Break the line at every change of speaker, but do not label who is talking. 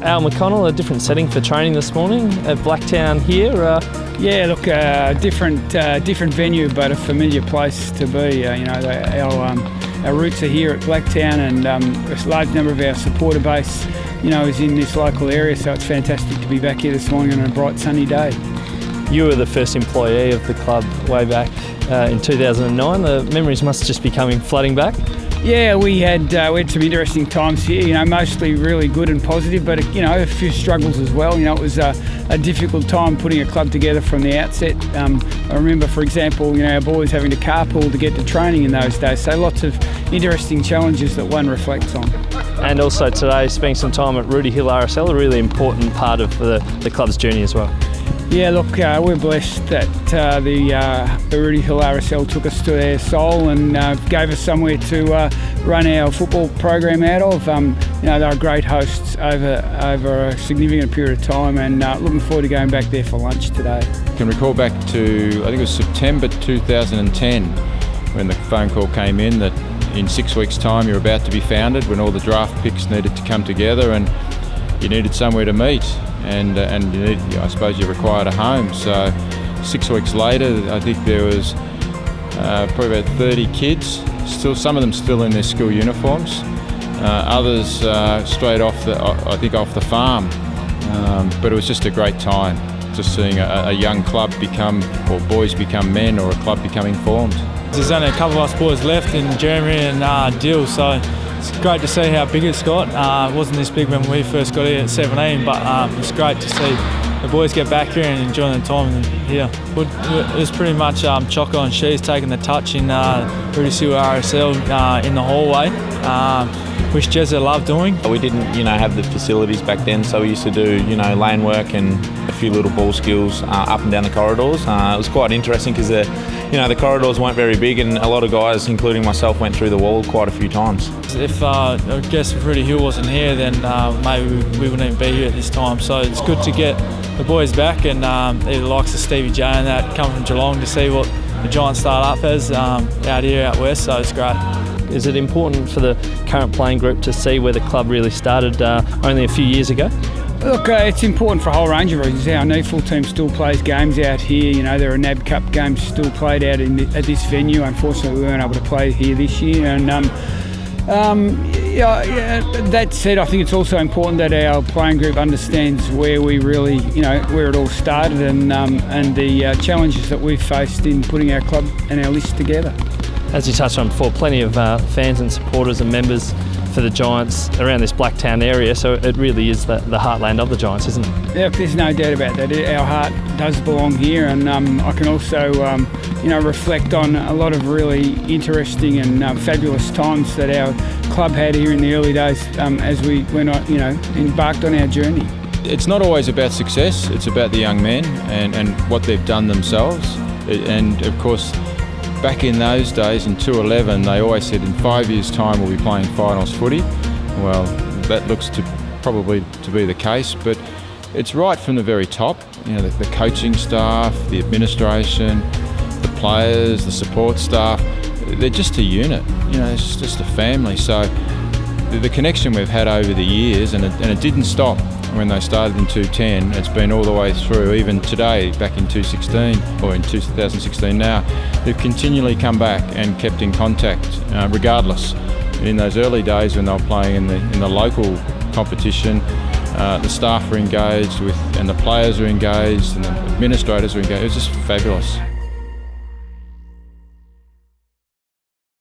Al McConnell, a different setting for training this morning at Blacktown here.
Yeah, look, different venue, but a familiar place to be. Our roots are here at Blacktown, and a large number of our supporter base, is in this local area. So it's fantastic to be back here this morning on a bright sunny day.
You were the first employee of the club way back in 2009. The memories must just be flooding back.
Yeah, we had some interesting times here, mostly really good and positive, but, a few struggles as well. It was a difficult time putting a club together from the outset. I remember, for example, our boys having to carpool to get to training in those days. So lots of interesting challenges that one reflects on.
And also today, spending some time at Rooty Hill RSL, a really important part of the club's journey as well.
Yeah, look, we're blessed that the Rooty Hill RSL took us to their soul and gave us somewhere to run our football program out of. They're great hosts over a significant period of time, and looking forward to going back there for lunch today.
I can recall back to, I think it was September 2010, when the phone call came in that in 6 weeks' time you're about to be founded, when all the draft picks needed to come together and you needed somewhere to meet. And I suppose you required a home. So 6 weeks later, I think there was probably about 30 kids, still some of them still in their school uniforms, others straight off the farm. But it was just a great time, just seeing a young club boys become men, or a club becoming formed.
There's only a couple of us boys left in Jeremy and Dill, so it's great to see how big it's got. It wasn't this big when we first got here at 17, but it's great to see the boys get back here and enjoy their time here. It was pretty much Choco and She's taking the touch in Rooty Hill RSL in the hallway, which Jezza loved doing.
We didn't, have the facilities back then, so we used to do, lane work and a few little ball skills up and down the corridors. It was quite interesting because the corridors weren't very big, and a lot of guys, including myself, went through the wall quite a few times.
If if Rooty Hill wasn't here, then maybe we wouldn't even be here at this time. So it's good to get the boys back, and the likes of Stevie J and that come from Geelong to see what the Giants start up as out here out west. So it's great.
Is it important for the current playing group to see where the club really started only a few years ago?
Look, it's important for a whole range of reasons. Our NEFL team still plays games out here. There are NAB Cup games still played out at this venue. Unfortunately, we weren't able to play here this year. And that said, I think it's also important that our playing group understands where we really, where it all started, and the challenges that we've faced in putting our club and our list together.
As you touched on before, plenty of fans and supporters and members for the Giants around this Blacktown area, so it really is the heartland of the Giants, isn't it?
Yeah, there's no doubt about that. Our heart does belong here, and I can also, reflect on a lot of really interesting and fabulous times that our club had here in the early days as we went on, embarked on our journey.
It's not always about success; it's about the young men and what they've done themselves, and of course, back in those days, in 2011, they always said in 5 years' time we'll be playing finals footy. Well, that looks to probably to be the case, but it's right from the very top. The coaching staff, the administration, the players, the support staff, they're just a unit. It's just a family. So the connection we've had over the years, and it didn't stop when they started in 2010, it's been all the way through, even today, back in 2016, or in 2016 now, they've continually come back and kept in contact, regardless. In those early days when they were playing in the local competition, the staff were engaged with, and the players were engaged, and the administrators were engaged. It was just fabulous.